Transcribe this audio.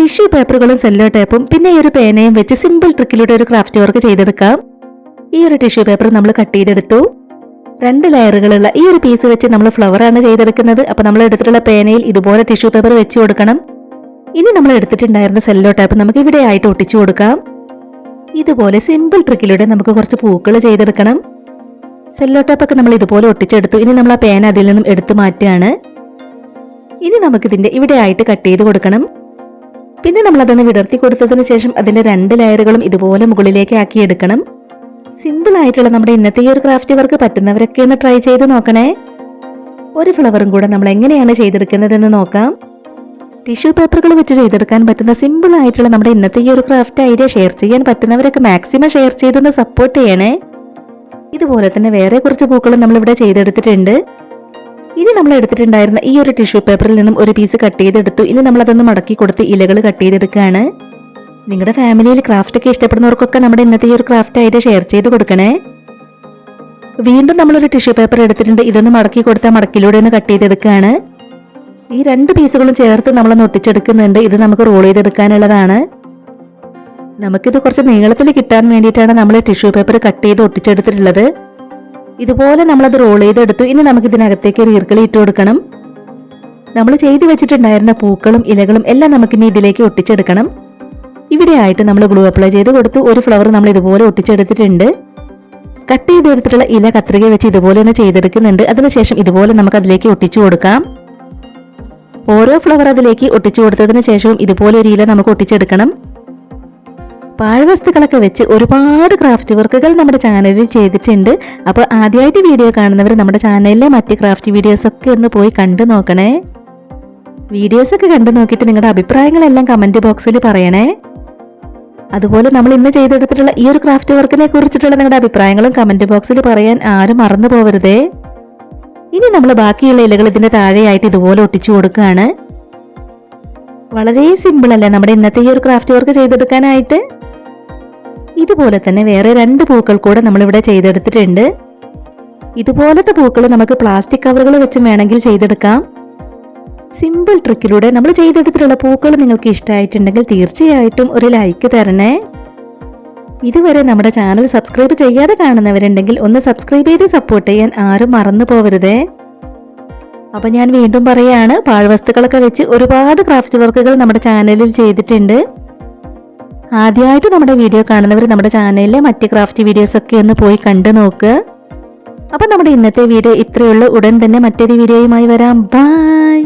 Tissue പേപ്പറുകളും Cello ടേപ്പും പിന്നെ ഈ ഒരു പേനയും വെച്ച് സിമ്പിൾ ട്രിക്കിലൂടെ ഒരു ക്രാഫ്റ്റ് വർക്ക് ചെയ്തെടുക്കാം. ഈ ഒരു ടിഷ്യൂ പേപ്പർ നമ്മൾ കട്ട് ചെയ്തെടുത്തു. 2 ലെയറുകളുള്ള ഈ ഒരു പീസ് വെച്ച് നമ്മൾ ഫ്ലവർ ആണ് ചെയ്തെടുക്കുന്നത്. അപ്പോൾ നമ്മൾ എടുത്തിട്ടുള്ള പേനയിൽ ഇതുപോലെ ടിഷ്യൂ പേപ്പർ വെച്ച് കൊടുക്കണം. ഇനി നമ്മൾ എടുത്തിട്ടുണ്ടായിരുന്ന സെല്ലോ ടേപ്പ് നമുക്ക് ഇവിടെ ആയിട്ട് ഒട്ടിച്ചു കൊടുക്കാം. ഇതുപോലെ സിമ്പിൾ ട്രിക്കിലൂടെ നമുക്ക് കുറച്ച് പൂക്കൾ ചെയ്തെടുക്കണം. സെല്ലോ ടേപ്പൊക്കെ നമ്മൾ ഇതുപോലെ ഒട്ടിച്ചെടുത്തു. ഇനി നമ്മൾ ആ പേന അതിൽ നിന്നും എടുത്തു മാറ്റുകയാണ്. ഇനി നമുക്കിതിന്റെ ഇവിടെ ആയിട്ട് കട്ട് ചെയ്ത് കൊടുക്കണം. പിന്നെ നമ്മൾ അതൊന്ന് വിടർത്തി കൊടുത്തതിന് ശേഷം അതിന്റെ 2 ലെയറുകളും ഇതുപോലെ മുകളിലേക്ക് ആക്കി എടുക്കണം. സിമ്പിൾ ആയിട്ടുള്ള നമ്മുടെ ഇന്നത്തെ ഈ ഒരു ക്രാഫ്റ്റ് വർക്ക് പറ്റുന്നവരൊക്കെ ഒന്ന് ട്രൈ ചെയ്ത് നോക്കണേ. ഒരു ഫ്ലവറും കൂടെ നമ്മൾ എങ്ങനെയാണ് ചെയ്തെടുക്കുന്നതെന്ന് നോക്കാം. ടിഷ്യൂ പേപ്പറുകൾ വെച്ച് ചെയ്തെടുക്കാൻ പറ്റുന്ന സിമ്പിൾ ആയിട്ടുള്ള നമ്മുടെ ഇന്നത്തെ ഈ ഒരു ക്രാഫ്റ്റ് ഐഡിയ ഷെയർ ചെയ്യാൻ പറ്റുന്നവരൊക്കെ മാക്സിമം ഷെയർ ചെയ്തൊന്ന് സപ്പോർട്ട് ചെയ്യണേ. ഇതുപോലെ തന്നെ വേറെ കുറച്ച് പൂക്കളും നമ്മളിവിടെ ചെയ്തെടുത്തിട്ടുണ്ട്. ഇനി നമ്മൾ എടുത്തിട്ടുണ്ടായിരുന്ന ഈ ഒരു ടിഷ്യൂ പേപ്പറിൽ നിന്നും ഒരു പീസ് കട്ട് ചെയ്തെടുത്തു. ഇനി നമ്മൾ അതൊന്ന് മടക്കി കൊടുത്ത് ഇലകൾ കട്ട് ചെയ്തെടുക്കുകയാണ്. നിങ്ങളുടെ ഫാമിലിയിൽ ക്രാഫ്റ്റ് ഒക്കെ ഇഷ്ടപ്പെടുന്നവർക്കൊക്കെ നമ്മുടെ ഇന്നത്തെ ഈ ഒരു ക്രാഫ്റ്റ് ഐഡിയ ഷെയർ ചെയ്ത് കൊടുക്കണേ. വീണ്ടും നമ്മളൊരു ടിഷ്യൂ പേപ്പർ എടുത്തിട്ടുണ്ട്. ഇതൊന്ന് മടക്കി കൊടുത്താൽ മടക്കിലൂടെ ഒന്ന് കട്ട് ചെയ്തെടുക്കുകയാണ്. ഈ 2 പീസുകളും ചേർത്ത് നമ്മളൊന്ന് ഒട്ടിച്ചെടുക്കുന്നുണ്ട്. ഇത് നമുക്ക് റോൾ ചെയ്തെടുക്കാനുള്ളതാണ്. നമുക്കിത് കുറച്ച് നീളത്തിൽ കിട്ടാൻ വേണ്ടിയിട്ടാണ് നമ്മൾ ടിഷ്യൂ പേപ്പർ കട്ട് ചെയ്ത് ഒട്ടിച്ചെടുത്തിട്ടുള്ളത്. ഇതുപോലെ നമ്മളത് റോൾ ചെയ്തെടുത്തു. ഇനി നമുക്ക് ഇതിനകത്തേക്ക് ഒരു ഈർക്കിളി ഇട്ട് കൊടുക്കണം. നമ്മൾ ചെയ്ത് വെച്ചിട്ടുണ്ടായിരുന്ന പൂക്കളും ഇലകളും എല്ലാം നമുക്കിനി ഇതിലേക്ക് ഒട്ടിച്ചെടുക്കണം. ഇവിടെ ആയിട്ട് നമ്മൾ ഗ്ലൂ അപ്ലൈ ചെയ്ത് കൊടുത്തു. ഒരു ഫ്ലവർ നമ്മൾ ഇതുപോലെ ഒട്ടിച്ചെടുത്തിട്ടുണ്ട്. കട്ട് ചെയ്തെടുത്തിട്ടുള്ള ഇല കത്രിക വെച്ച് ഇതുപോലെ ഒന്ന് ചെയ്തെടുക്കുന്നുണ്ട്. അതിനുശേഷം ഇതുപോലെ നമുക്ക് അതിലേക്ക് ഒട്ടിച്ചു കൊടുക്കാം. ഓരോ ഫ്ലവർ അതിലേക്ക് ഒട്ടിച്ചു കൊടുത്തതിന് ശേഷവും ഇതുപോലെ ഒരു ഇല നമുക്ക് ഒട്ടിച്ചെടുക്കണം. പാഴ്വസ്തുക്കളൊക്കെ വെച്ച് ഒരുപാട് ക്രാഫ്റ്റ് വർക്കുകൾ നമ്മുടെ ചാനലിൽ ചെയ്തിട്ടുണ്ട്. അപ്പോൾ ആദ്യമായിട്ട് വീഡിയോ കാണുന്നവർ നമ്മുടെ ചാനലിലെ മറ്റ് ക്രാഫ്റ്റ് വീഡിയോസൊക്കെ ഒന്ന് പോയി കണ്ടു നോക്കണേ. വീഡിയോസൊക്കെ കണ്ടു നോക്കിയിട്ട് നിങ്ങളുടെ അഭിപ്രായങ്ങളെല്ലാം കമന്റ് ബോക്സിൽ പറയണേ. അതുപോലെ നമ്മൾ ഇന്ന് ചെയ്തെടുത്തിട്ടുള്ള ഈ ഒരു ക്രാഫ്റ്റ് വർക്കിനെ കുറിച്ചിട്ടുള്ള നിങ്ങളുടെ അഭിപ്രായങ്ങളും കമന്റ് ബോക്സിൽ പറയാൻ ആരും മറന്നു പോകരുതേ. ഇനി നമ്മൾ ബാക്കിയുള്ള ഇലകൾ ഇതിന്റെ താഴെയായിട്ട് ഇതുപോലെ ഒട്ടിച്ചു കൊടുക്കുകയാണ്. വളരെ സിമ്പിൾ അല്ലേ നമ്മുടെ ഇന്നത്തെ ഈ ഒരു ക്രാഫ്റ്റ് വർക്ക് ചെയ്തെടുക്കാനായിട്ട്. ഇതുപോലെ തന്നെ വേറെ 2 പൂക്കൾ കൂടെ നമ്മളിവിടെ ചെയ്തെടുത്തിട്ടുണ്ട്. ഇതുപോലത്തെ പൂക്കൾ നമുക്ക് പ്ലാസ്റ്റിക് കവറുകൾ വെച്ച് വേണമെങ്കിൽ ചെയ്തെടുക്കാം. സിമ്പിൾ ട്രിക്കിലൂടെ നമ്മൾ ചെയ്തെടുത്തിട്ടുള്ള പൂക്കൾ നിങ്ങൾക്ക് ഇഷ്ടമായിട്ടുണ്ടെങ്കിൽ തീർച്ചയായിട്ടും ഒരു ലൈക്ക് തരണേ. ഇതുവരെ നമ്മുടെ ചാനൽ സബ്സ്ക്രൈബ് ചെയ്യാതെ കാണുന്നവരുണ്ടെങ്കിൽ ഒന്ന് സബ്സ്ക്രൈബ് ചെയ്ത് സപ്പോർട്ട് ചെയ്യാൻ ആരും മറന്നു പോകരുതേ. അപ്പൊ ഞാൻ വീണ്ടും പറയാണ്, പാഴ്വസ്തുക്കളൊക്കെ വെച്ച് ഒരുപാട് ക്രാഫ്റ്റ് വർക്കുകൾ നമ്മുടെ ചാനലിൽ ചെയ്തിട്ടുണ്ട്. ആദ്യമായിട്ട് നമ്മുടെ വീഡിയോ കാണുന്നവർ നമ്മുടെ ചാനലിലെ മറ്റ് ക്രാഫ്റ്റ് വീഡിയോസ് ഒക്കെ ഒന്ന് പോയി കണ്ടു നോക്കുക. അപ്പൊ നമ്മുടെ ഇന്നത്തെ വീഡിയോ ഇത്രയുള്ളൂ. ഉടൻ തന്നെ മറ്റൊരു വീഡിയോയുമായി വരാം. ബൈ.